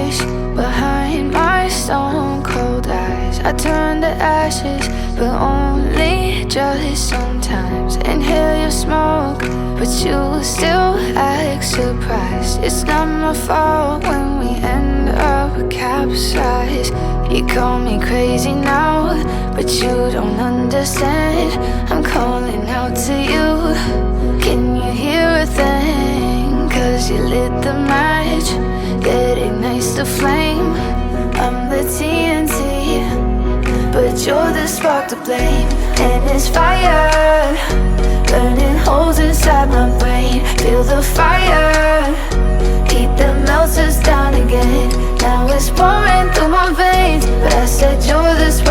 wish behind my stone cold eyes. I turn to ashes, but only just sometimes. Inhale your smoke, but you still act surprised. It's not my fault when we end up capsized. You call me crazy now, but you don't understand. I'm calling out to you. Can you hear a thing? 'Cause you lit the match that ignites the flame. I'm the TNT, but you're the spark to blame. And it's fire, burning holes inside my brain. Feel the fire, heat that melts us down again. Now it's pouring through my veins, but I said you're the spark